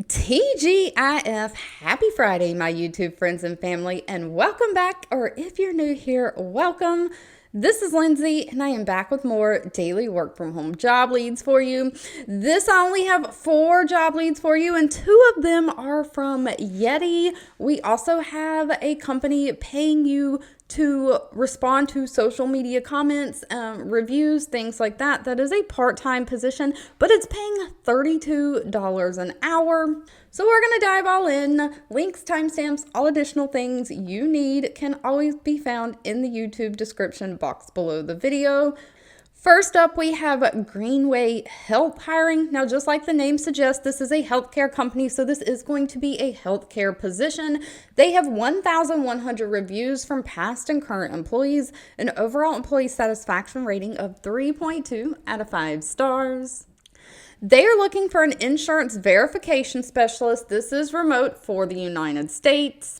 TGIF, happy Friday, my YouTube friends and family, and welcome back, or if you're new here, welcome. This is Lindsay, and I am back with more daily work from home job leads for you. I only have 4 job leads for you, and 2 of them are from Yeti. We also have a company paying you to respond to social media comments, reviews, things like that. That is a part-time position, but it's paying $32 an hour. So we're going to dive all in. Links, timestamps, all additional things you need can always be found in the YouTube description box below the video. First up, we have Greenway Health hiring. Now, just like the name suggests, this is a healthcare company, so this is going to be a healthcare position. They have 1,100 reviews from past and current employees, an overall employee satisfaction rating of 3.2 out of 5 stars. They are looking for an insurance verification specialist. This is remote for the United States.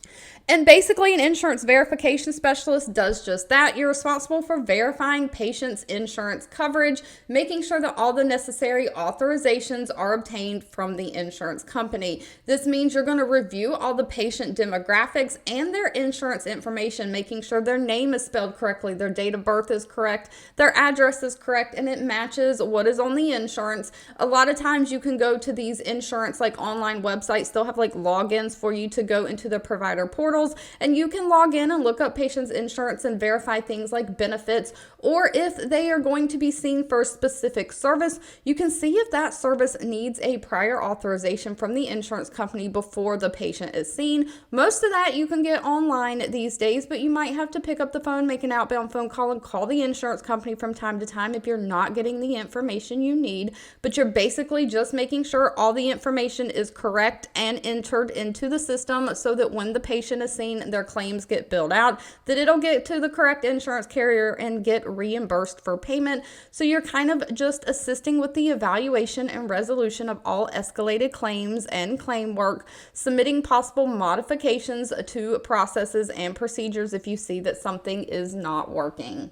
And basically, an insurance verification specialist does just that. You're responsible for verifying patients' insurance coverage, making sure that all the necessary authorizations are obtained from the insurance company. This means you're going to review all the patient demographics and their insurance information, making sure their name is spelled correctly, their date of birth is correct, their address is correct, and it matches what is on the insurance. A lot of times you can go to these insurance online websites. They'll have logins for you to go into the provider portal, and you can log in and look up patients' insurance and verify things like benefits, or if they are going to be seen for a specific service, you can see if that service needs a prior authorization from the insurance company before the patient is seen. Most of that you can get online these days, but you might have to pick up the phone, make an outbound phone call, and call the insurance company from time to time if you're not getting the information you need. But you're basically just making sure all the information is correct and entered into the system so that when the patient is seen, their claims get billed out, that it'll get to the correct insurance carrier and get reimbursed for payment. So you're kind of just assisting with the evaluation and resolution of all escalated claims and claim work, submitting possible modifications to processes and procedures if you see that something is not working.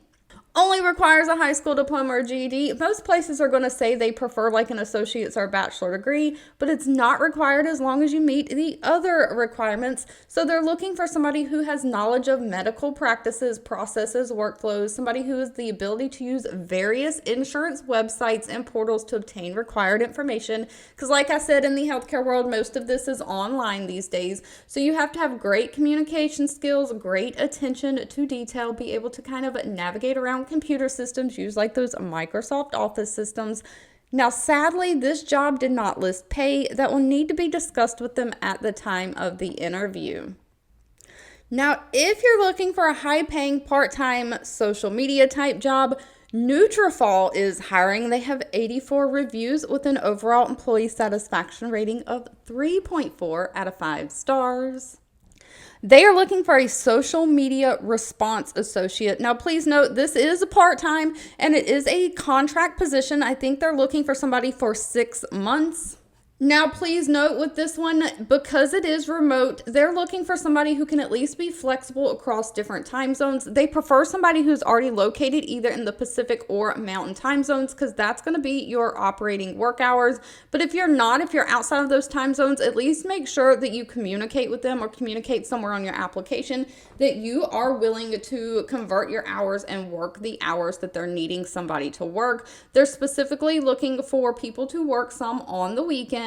Only requires a high school diploma or GED. Most places are going to say they prefer an associate's or bachelor degree, but it's not required as long as you meet the other requirements. So they're looking for somebody who has knowledge of medical practices, processes, workflows, somebody who has the ability to use various insurance websites and portals to obtain required information. Because like I said, in the healthcare world, most of this is online these days. So you have to have great communication skills, great attention to detail, be able to kind of navigate around computer systems, use those Microsoft Office systems. Now, sadly, this job did not list pay. That will need to be discussed with them at the time of the interview. Now, if you're looking for a high-paying part-time social media type job, Nutrafol is hiring. They have 84 reviews with an overall employee satisfaction rating of 3.4 out of 5 stars. They are looking for a social media response associate. Now, please note, this is a part-time and it is a contract position. I think they're looking for somebody for 6 months. Now, please note with this one, because it is remote, they're looking for somebody who can at least be flexible across different time zones. They prefer somebody who's already located either in the Pacific or Mountain time zones, because that's going to be your operating work hours. But if you're not, if you're outside of those time zones, at least make sure that you communicate with them or communicate somewhere on your application that you are willing to convert your hours and work the hours that they're needing somebody to work. They're specifically looking for people to work some on the weekend,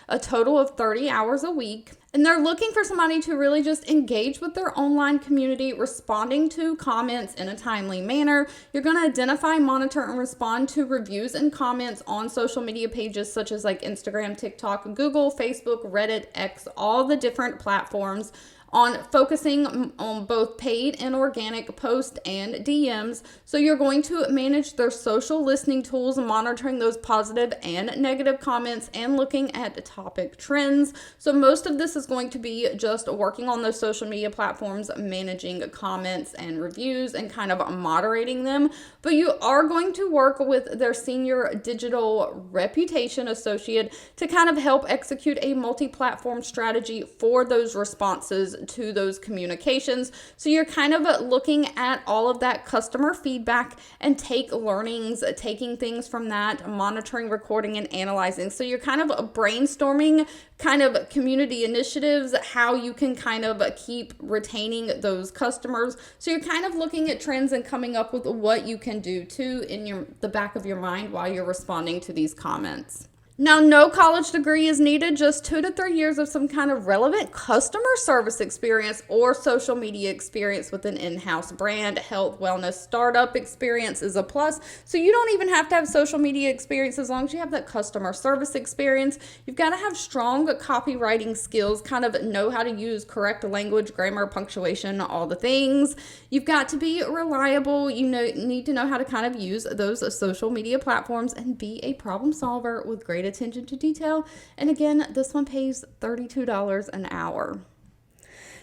a total of 30 hours a week. And they're looking for somebody to really just engage with their online community, responding to comments in a timely manner. You're going to identify, monitor, and respond to reviews and comments on social media pages such as Instagram, TikTok, Google, Facebook, Reddit, X, all the different platforms, on focusing on both paid and organic posts and DMs. So you're going to manage their social listening tools, monitoring those positive and negative comments, and looking at topic trends. So most of this is going to be just working on those social media platforms, managing comments and reviews, and kind of moderating them. But you are going to work with their senior digital reputation associate to kind of help execute a multi-platform strategy for those responses to those communications. So you're kind of looking at all of that customer feedback and taking things from that, monitoring, recording, and analyzing. So you're kind of brainstorming kind of community initiatives, how you can kind of keep retaining those customers. So you're kind of looking at trends and coming up with what you can do too in the back of your mind while you're responding to these comments. Now, no college degree is needed, just 2 to 3 years of some kind of relevant customer service experience or social media experience with an in-house brand. Health, wellness, startup experience is a plus. So you don't even have to have social media experience as long as you have that customer service experience. You've got to have strong copywriting skills, kind of know how to use correct language, grammar, punctuation, all the things. You've got to be reliable. You need to know how to kind of use those social media platforms and be a problem solver with great attention to detail. And again, this one pays $32 an hour.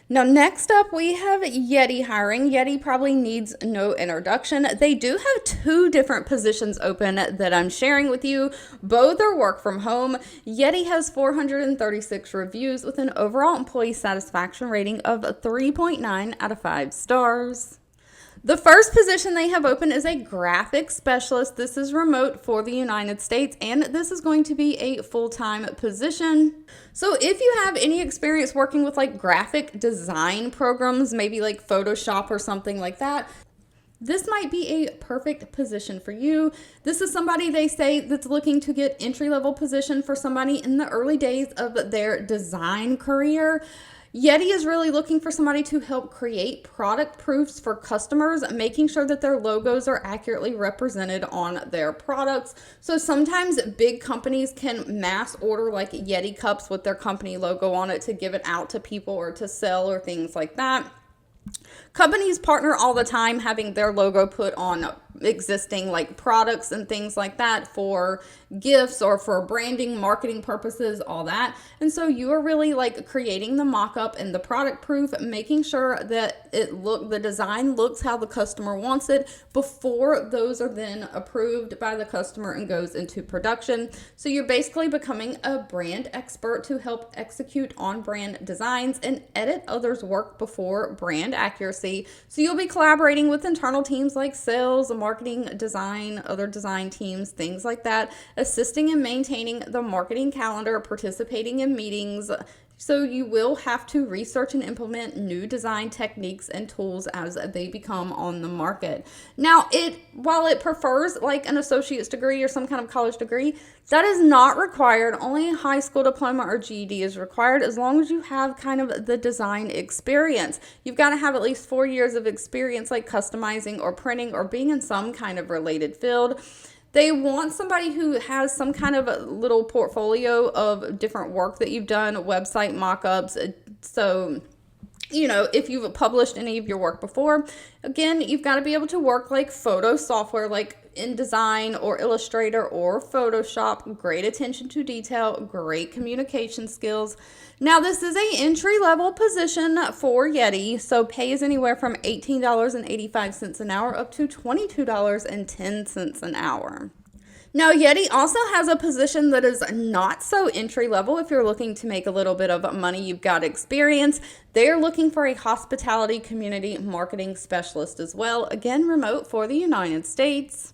Now, next up, we have Yeti hiring. Yeti probably needs no introduction. They do have 2 different positions open that I'm sharing with you. Both are work from home. Yeti has 436 reviews with an overall employee satisfaction rating of 3.9 out of 5 stars. The first position they have open is a graphic specialist. This is remote for the United States, and this is going to be a full-time position. So if you have any experience working with like graphic design programs, maybe like Photoshop or something like that, this might be a perfect position for you. This is somebody, they say, that's looking to get entry-level position for somebody in the early days of their design career. Yeti is really looking for somebody to help create product proofs for customers, making sure that their logos are accurately represented on their products. So sometimes big companies can mass order like Yeti cups with their company logo on it to give it out to people or to sell or things like that. Companies partner all the time having their logo put on existing like products and things like that for gifts or for branding, marketing purposes, all that. And so you are really like creating the mock-up and the product proof, making sure that the design looks how the customer wants it before those are then approved by the customer and goes into production. So you're basically becoming a brand expert to help execute on brand designs and edit others' work before brand accuracy. So you'll be collaborating with internal teams like sales, marketing, design, other design teams, things like that, assisting in maintaining the marketing calendar, participating in meetings. So you will have to research and implement new design techniques and tools as they become on the market. Now, while it prefers like an associate's degree or some kind of college degree, that is not required. Only a high school diploma or GED is required as long as you have kind of the design experience. You've got to have at least 4 years of experience like customizing or printing or being in some kind of related field. They want somebody who has some kind of a little portfolio of different work that you've done, website mock-ups. So, if you've published any of your work before, again, you've got to be able to work like photo software, like InDesign or Illustrator or Photoshop. Great attention to detail, great communication skills. Now, this is an entry-level position for Yeti, so pay is anywhere from $18.85 an hour up to $22.10 an hour. Now, Yeti also has a position that is not so entry-level. If you're looking to make a little bit of money, you've got experience. They're looking for a hospitality community marketing specialist as well. Again, remote for the United States.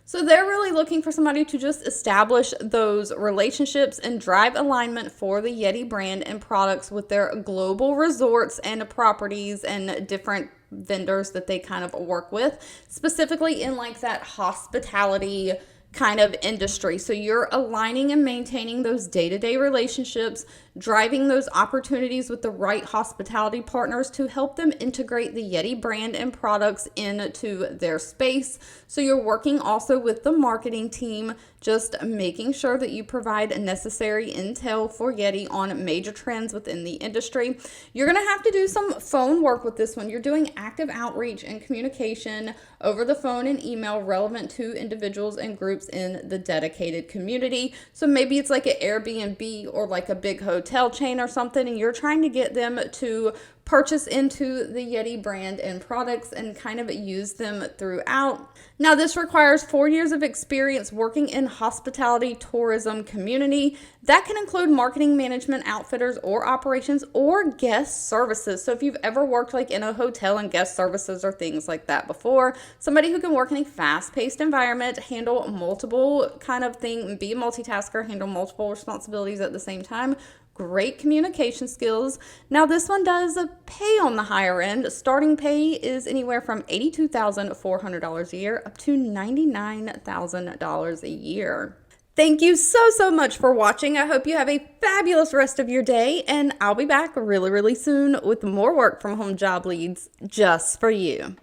So they're really looking for somebody to just establish those relationships and drive alignment for the Yeti brand and products with their global resorts and properties and different vendors that they kind of work with, specifically in like that hospitality kind of industry. So you're aligning and maintaining those day-to-day relationships, driving those opportunities with the right hospitality partners to help them integrate the Yeti brand and products into their space. So you're working also with the marketing team, just making sure that you provide necessary intel for Yeti on major trends within the industry. You're going to have to do some phone work with this one. You're doing active outreach and communication over the phone and email relevant to individuals and groups in the dedicated community. So maybe it's like an Airbnb or like a big hotel chain or something, and you're trying to get them to purchase into the Yeti brand and products and kind of use them throughout. Now, this requires 4 years of experience working in hospitality tourism community. That can include marketing, management, outfitters, or operations, or guest services. So if you've ever worked like in a hotel and guest services or things like that before, somebody who can work in a fast-paced environment, handle multiple kind of thing, be a multitasker, handle multiple responsibilities at the same time. Great communication skills. Now, this one does pay on the higher end. Starting pay is anywhere from $82,400 a year up to $99,000 a year. Thank you so much for watching. I hope you have a fabulous rest of your day, and I'll be back really soon with more work from home job leads just for you.